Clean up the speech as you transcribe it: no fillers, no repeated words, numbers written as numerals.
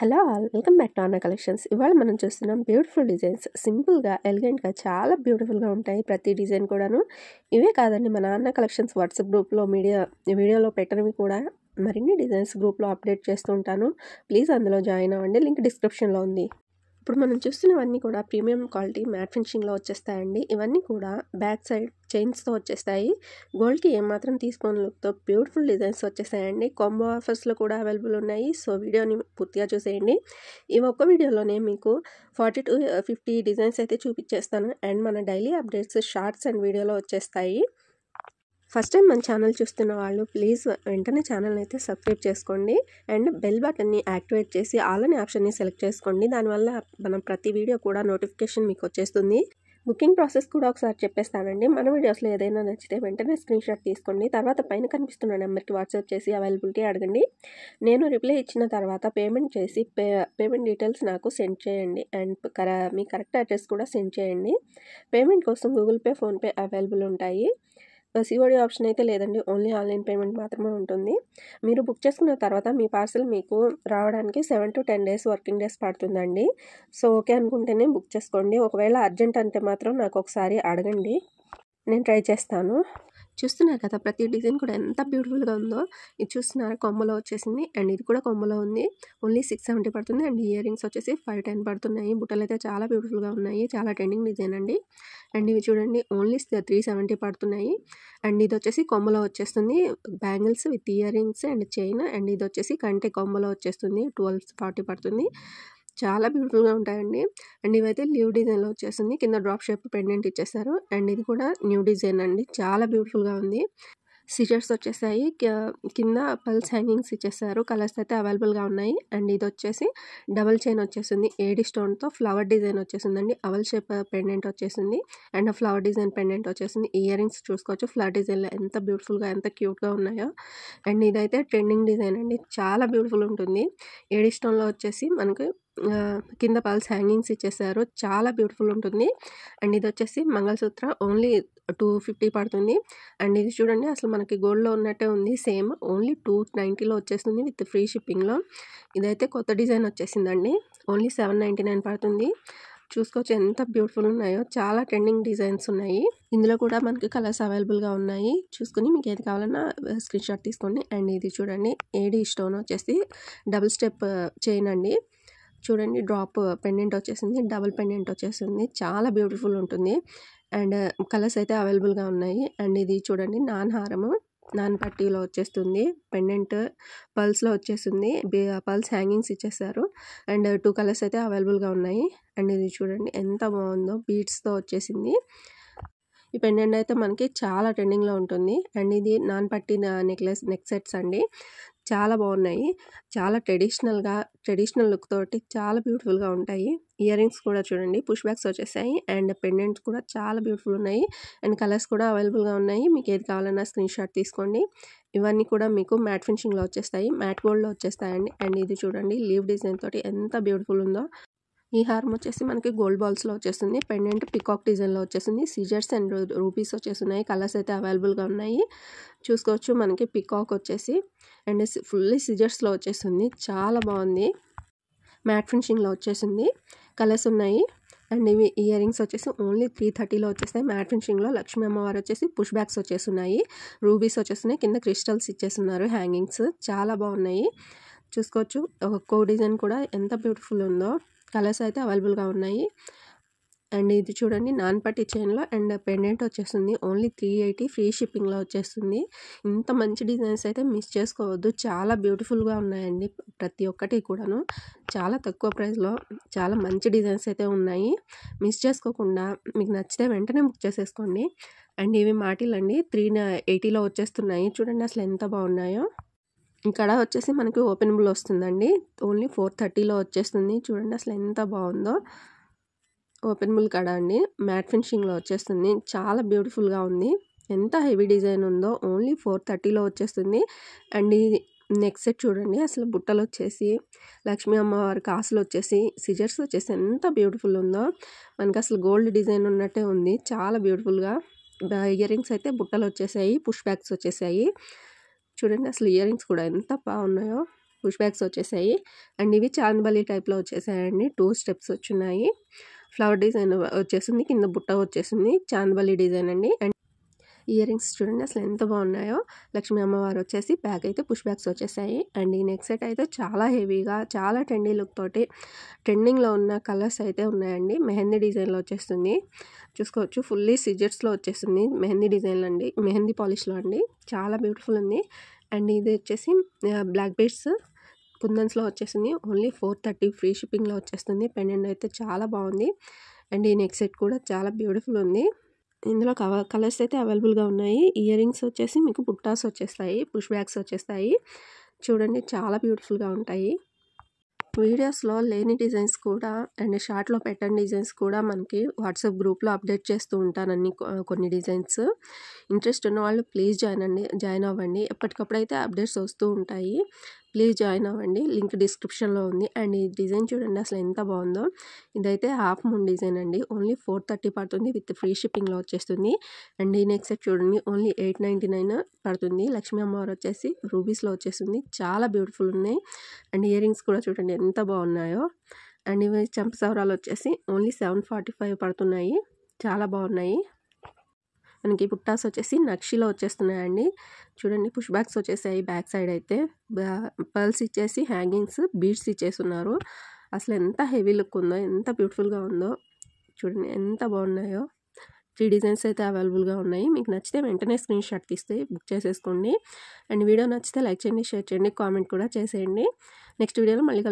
Hello all welcome back to అన్న collections. ఇవాళ మనం చూస్తున్నాం బ్యూటిఫుల్ డిజైన్స్. సింపుల్గా ఎలిగెంట్గా చాలా బ్యూటిఫుల్గా ఉంటాయి ప్రతి డిజైన్ కూడాను. ఇవే కాదండి, మన అన్న కలెక్షన్స్ వాట్సాప్ గ్రూప్లో వీడియోలో పెట్టినవి కూడా మరిన్ని డిజైన్స్ గ్రూప్లో అప్డేట్ చేస్తూ ఉంటాను. ప్లీజ్ అందులో జాయిన్ అవ్వండి, లింక్ డిస్క్రిప్షన్లో ఉంది. ఇప్పుడు మనం చూస్తున్నవన్నీ కూడా ప్రీమియం క్వాలిటీ మ్యాట్ ఫినిషింగ్లో వచ్చేస్తాయండి. ఇవన్నీ కూడా బ్యాక్ సైడ్ చైన్స్తో వచ్చేస్తాయి. గోల్డ్కి ఏమాత్రం తీసుకోని లుక్తో బ్యూటిఫుల్ డిజైన్స్ వచ్చేసాయండి. కాంబో ఆఫర్స్లో కూడా అవైలబుల్ ఉన్నాయి. సో వీడియోని పూర్తిగా చూసేయండి. ఈ ఒక్క వీడియోలోనే మీకు 40 to 50 డిజైన్స్ అయితే చూపించేస్తాను. అండ్ మన డైలీ అప్డేట్స్ షార్ట్స్ అండ్ వీడియోలో వచ్చేస్తాయి. ఫస్ట్ టైం మన ఛానల్ చూస్తున్న వాళ్ళు ప్లీజ్ వెంటనే ఛానల్ అయితే సబ్స్క్రైబ్ చేసుకోండి అండ్ బెల్ బటన్ని యాక్టివేట్ చేసి ఆల్ అనే ఆప్షన్ని సెలెక్ట్ చేసుకోండి. దానివల్ల మనం ప్రతి వీడియో కూడా నోటిఫికేషన్ మీకు వచ్చేస్తుంది. బుకింగ్ ప్రాసెస్ కూడా ఒకసారి చెప్పేస్తానండి. మన వీడియోస్లో ఏదైనా నచ్చితే వెంటనే స్క్రీన్ షాట్ తీసుకోండి. తర్వాత పైన కనిపిస్తున్న నెంబర్కి వాట్సాప్ చేసి అవైలబిలిటీ అడగండి. నేను రిప్లై ఇచ్చిన తర్వాత పేమెంట్ చేసి పేమెంట్ డీటెయిల్స్ నాకు సెండ్ చేయండి. అండ్ మీ కరెక్ట్ అడ్రస్ కూడా సెండ్ చేయండి. పేమెంట్ కోసం గూగుల్ పే, ఫోన్పే అవైలబుల్ ఉంటాయి. సిఓడి ఆప్షన్ అయితే లేదండి, ఓన్లీ ఆన్లైన్ పేమెంట్ మాత్రమే ఉంటుంది. మీరు బుక్ చేసుకున్న తర్వాత మీ పార్సల్ మీకు రావడానికి 7 to 10 డేస్ వర్కింగ్ డేస్ పడుతుందండి. సో ఓకే అనుకుంటేనే బుక్ చేసుకోండి. ఒకవేళ అర్జెంట్ అంటే మాత్రం నాకు ఒకసారి అడగండి, నేను ట్రై చేస్తాను. చూస్తున్నారు కదా, ప్రతి డిజైన్ కూడా ఎంత బ్యూటిఫుల్గా ఉందో. ఇది చూస్తున్నారు, కొమ్మలో వచ్చేసింది. అండ్ ఇది కూడా కొమ్మలో ఉంది. ఓన్లీ 670 పడుతుంది. అండ్ ఇయర్ రింగ్స్ వచ్చేసి 510 పడుతున్నాయి. బుట్టలు అయితే చాలా బ్యూటిఫుల్గా ఉన్నాయి. చాలా ట్రెండింగ్ డిజైన్ అండి. అండ్ ఇవి చూడండి, ఓన్లీ 370 పడుతున్నాయి. అండ్ ఇది వచ్చేసి కొమ్మలో వచ్చేస్తుంది. Bangles with ear rings and chain. And ఇది వచ్చేసి కంటే కొమ్మలో వచ్చేస్తుంది. 1240 పడుతుంది. చాలా బ్యూటిఫుల్గా ఉంటాయండి. అండ్ ఇవైతే లీవ్ డిజైన్లో వచ్చేస్తుంది. కింద డ్రాప్ షేప్ పెండెంట్ ఇచ్చేస్తారు. అండ్ ఇది కూడా న్యూ డిజైన్ అండి, చాలా బ్యూటిఫుల్గా ఉంది. సిజర్స్ వచ్చేసాయి. కింద పల్స్ హ్యాంగింగ్స్ ఇచ్చేస్తారు. కలర్స్ అయితే అవైలబుల్గా ఉన్నాయి. అండ్ ఇది వచ్చేసి డబల్ చైన్ వచ్చేసింది. ఏడి స్టోన్తో ఫ్లవర్ డిజైన్ వచ్చేసిందండి. అవల్ షేప్ పెండెంట్ వచ్చేసింది. అండ్ ఫ్లవర్ డిజైన్ పెండెంట్ వచ్చేసింది. ఇయర్ రింగ్స్ చూసుకోవచ్చు ఫ్లవర్ డిజైన్లో ఎంత బ్యూటిఫుల్గా ఎంత క్యూట్గా ఉన్నాయో. అండ్ ఇదైతే ట్రెండింగ్ డిజైన్ అండి, చాలా బ్యూటిఫుల్ ఉంటుంది. ఏడి స్టోన్లో వచ్చేసి మనకు కింద పల్స్ హ్యాంగింగ్స్ ఇచ్చేసారు. చాలా బ్యూటిఫుల్ ఉంటుంది. అండ్ ఇది వచ్చేసి మంగళసూత్ర ఓన్లీ 250 పడుతుంది. అండ్ ఇది చూడండి, అసలు మనకి గోల్డ్లో ఉన్నట్టే ఉంది. సేమ్ ఓన్లీ 290లో వచ్చేస్తుంది విత్ ఫ్రీ షిప్పింగ్లో. ఇదైతే కొత్త డిజైన్ వచ్చేసిందండి. ఓన్లీ 799 పడుతుంది. చూసుకోవచ్చు ఎంత బ్యూటిఫుల్ ఉన్నాయో. చాలా ట్రెండింగ్ డిజైన్స్ ఉన్నాయి. ఇందులో కూడా మనకి కలర్స్ అవైలబుల్గా ఉన్నాయి. చూసుకుని మీకు ఏది కావాలన్నా స్క్రీన్ షాట్ తీసుకోండి. అండ్ ఇది చూడండి, ఏడి స్టోన్ వచ్చేసి డబుల్ స్టెప్ చైన్ అండి. చూడండి, డ్రాప్ పెండెంట్ వచ్చేసింది, డబుల్ పెండెంట్ వచ్చేసింది. చాలా బ్యూటిఫుల్ ఉంటుంది. అండ్ కలర్స్ అయితే అవైలబుల్గా ఉన్నాయి. అండ్ ఇది చూడండి, హారము నాన్ పట్టీలో వచ్చేస్తుంది. పెండెంట్ పల్స్లో వచ్చేసింది. పల్స్ హ్యాంగింగ్స్ ఇచ్చేసారు. అండ్ 2 కలర్స్ అయితే అవైలబుల్గా ఉన్నాయి. అండ్ ఇది చూడండి ఎంత బాగుందో, బీడ్స్తో వచ్చేసింది. ఈ పెండెంట్ అయితే మనకి చాలా ట్రెండింగ్లో ఉంటుంది. అండ్ ఇది నాన్ పట్టీ నెక్ సెట్స్ అండి, చాలా బాగున్నాయి. చాలా ట్రెడిషనల్ లుక్ తోటి చాలా బ్యూటిఫుల్గా ఉంటాయి. ఇయర్ రింగ్స్ కూడా చూడండి, పుష్ బ్యాక్స్ వచ్చేసాయి. అండ్ పెండెంట్స్ కూడా చాలా బ్యూటిఫుల్ ఉన్నాయి. అండ్ కలర్స్ కూడా అవైలబుల్గా ఉన్నాయి. మీకు ఏది కావాలన్నా స్క్రీన్ షాట్ తీసుకోండి. ఇవన్నీ కూడా మీకు మ్యాట్ ఫినిషింగ్లో వచ్చేస్తాయి, మ్యాట్ గోల్డ్లో వచ్చేస్తాయండి. అండ్ ఇది చూడండి, లీవ్ డిజైన్ తోటి ఎంత బ్యూటిఫుల్ ఉందో. ఈ హారం వచ్చేసి మనకి గోల్డ్ బాల్స్లో వచ్చేస్తుంది. పెండెంట్ పికాక్ డిజైన్లో వచ్చేసింది. సిజర్స్ అండ్ రూపీస్ వచ్చేస్తున్నాయి. కలర్స్ అయితే అవైలబుల్గా ఉన్నాయి. చూసుకోవచ్చు, మనకి పికాక్ వచ్చేసి అండ్ ఫుల్లీ సిజర్స్లో వచ్చేస్తుంది. చాలా బాగుంది. మ్యాట్ ఫినిషింగ్లో వచ్చేసింది. కలర్స్ ఉన్నాయి. అండ్ ఇవి ఇయర్ రింగ్స్ వచ్చేసి ఓన్లీ 330లో వచ్చేస్తాయి. మ్యాట్ ఫినిషింగ్లో లక్ష్మీ అమ్మవారు వచ్చేసి పుష్ బ్యాక్స్ వచ్చేస్తున్నాయి. రూబీస్ వచ్చేస్తున్నాయి. కింద క్రిస్టల్స్ ఇచ్చేస్తున్నారు హ్యాంగింగ్స్. చాలా బాగున్నాయి. చూసుకోవచ్చు, ఒక్కో డిజైన్ కూడా ఎంత బ్యూటిఫుల్ ఉందో. కలర్స్ అయితే అవైలబుల్గా ఉన్నాయి. అండ్ ఇది చూడండి, నాన్ పట్టీ చైన్లో అండ్ పెండెంట్ వచ్చేస్తుంది. ఓన్లీ 380 ఫ్రీ షిప్పింగ్లో వచ్చేస్తుంది. ఇంత మంచి డిజైన్స్ అయితే మిస్ చేసుకోవద్దు. చాలా బ్యూటిఫుల్గా ఉన్నాయండి ప్రతి ఒక్కటి కూడాను. చాలా తక్కువ ప్రైస్లో చాలా మంచి డిజైన్స్ అయితే ఉన్నాయి. మిస్ చేసుకోకుండా మీకు నచ్చితే వెంటనే బుక్ చేసేసుకోండి. అండ్ ఇవి మాటిలండి, 380లో వచ్చేస్తున్నాయి. చూడండి అసలు ఎంత బాగున్నాయో. ఇక్కడ వచ్చేసి మనకి ఓపెనబుల్ వస్తుందండి. ఓన్లీ 430లో వచ్చేస్తుంది. చూడండి అసలు ఎంత బాగుందో. ఓపెనబుల్ కడ అండి, మ్యాట్ ఫినిషింగ్లో వచ్చేస్తుంది. చాలా బ్యూటిఫుల్గా ఉంది. ఎంత హెవీ డిజైన్ ఉందో. ఓన్లీ 430లో వచ్చేస్తుంది. అండ్ ఈ నెక్ సెట్ చూడండి, అసలు బుట్టలు వచ్చేసి లక్ష్మీ అమ్మవారి కాసులు వచ్చేసి సిజర్స్ వచ్చేసి ఎంత బ్యూటిఫుల్ ఉందో. మనకి అసలు గోల్డ్ డిజైన్ ఉన్నట్టే ఉంది. చాలా బ్యూటిఫుల్గా. ఇయర్ రింగ్స్ అయితే బుట్టలు వచ్చేసాయి, పుష్ బ్యాక్స్ వచ్చేసాయి. చూడండి అసలు ఇయర్ రింగ్స్ కూడా ఎంత బాగున్నాయో. పుష్ బ్యాగ్స్ వచ్చేసాయి. అండ్ ఇవి చాందబలి టైప్లో వచ్చేసాయండి. 2 స్టెప్స్ వచ్చున్నాయి. ఫ్లవర్ డిజైన్ వచ్చేసింది, కింద బుట్ట వచ్చేసింది, చాందబలి డిజైన్ అండి. అండ్ ఇయర్ రింగ్స్ చూడండి అసలు ఎంత బాగున్నాయో. లక్ష్మీ అమ్మవారు వచ్చేసి బ్యాగ్ అయితే పుష్ బ్యాగ్స్ వచ్చేసాయి. అండ్ ఈ నెక్ సెట్ అయితే చాలా హెవీగా, చాలా ట్రెండీ లుక్ తోటి ట్రెండింగ్లో ఉన్న కలర్స్ అయితే ఉన్నాయండి. మెహందీ డిజైన్లో వచ్చేస్తుంది, చూసుకోవచ్చు. ఫుల్లీ సిజెట్స్లో వచ్చేస్తుంది, మెహందీ డిజైన్లో అండి, మెహందీ పాలిష్లో అండి. చాలా బ్యూటిఫుల్ ఉంది. అండ్ ఇది వచ్చేసి బ్లాక్ బీడ్స్ కుందన్స్లో వచ్చేసింది. ఓన్లీ 430 ఫ్రీ షిప్పింగ్లో వచ్చేస్తుంది. పెండెంట్ అయితే చాలా బాగుంది. అండ్ ఈ నెక్ సెట్ కూడా చాలా బ్యూటిఫుల్ ఉంది. ఇందులో కలర్స్ అయితే అవైలబుల్గా ఉన్నాయి. ఇయర్ రింగ్స్ వచ్చేసి మీకు బుట్టాస్ వచ్చేస్తాయి, పుష్ బ్యాగ్స్ వచ్చేస్తాయి. చూడండి చాలా బ్యూటిఫుల్గా ఉంటాయి. వీడియోస్లో లేని డిజైన్స్ కూడా అండ్ షార్ట్లో పెట్టని డిజైన్స్ కూడా మనకి వాట్సాప్ గ్రూప్లో అప్డేట్ చేస్తూ ఉంటానని కొన్ని డిజైన్స్. ఇంట్రెస్ట్ ఉన్న వాళ్ళు ప్లీజ్ జాయిన్ అవ్వండి. ఎప్పటికప్పుడు అయితే అప్డేట్స్ వస్తూ ఉంటాయి. ప్లీజ్ జాయిన్ అవ్వండి, లింక్ డిస్క్రిప్షన్లో ఉంది. అండ్ ఈ డిజైన్ చూడండి అసలు ఎంత బాగుందో. ఇదైతే హాఫ్ మూన్ డిజైన్ అండి. ఓన్లీ 430 పడుతుంది, విత్ ఫ్రీ షిప్పింగ్లో వచ్చేస్తుంది. అండ్ ఈ నెక్ సెట్ చూడండి ఓన్లీ 899 పడుతుంది. లక్ష్మీ అమ్మవారు వచ్చేసి రూబీస్లో వచ్చేస్తుంది, చాలా బ్యూటిఫుల్ ఉన్నాయి. అండ్ ఇయర్ రింగ్స్ కూడా చూడండి ఎంత బాగున్నాయో. అండ్ ఇవి చంపసవరాలు వచ్చేసి ఓన్లీ 745 పడుతున్నాయి, చాలా బాగున్నాయి. మనకి పుట్టాస్ వచ్చేసి నక్షిలో వచ్చేస్తున్నాయండి. చూడండి పుష్ బ్యాగ్స్ వచ్చేసాయి. బ్యాక్ సైడ్ అయితే పర్ల్స్ ఇచ్చేసి హ్యాంగింగ్స్ బీడ్స్ ఇచ్చేస్తున్నారు. అసలు ఎంత హెవీ లుక్ ఉందో, ఎంత బ్యూటిఫుల్గా ఉందో చూడండి, ఎంత బాగున్నాయో. 3 డిజైన్స్ అయితే అవైలబుల్గా ఉన్నాయి. మీకు నచ్చితే వెంటనే స్క్రీన్ షాట్ తీస్తే బుక్ చేసేసుకోండి. అండ్ వీడియో నచ్చితే లైక్ చేయండి, షేర్ చేయండి, కామెంట్ కూడా చేసేయండి. నెక్స్ట్ వీడియోలో మళ్ళీ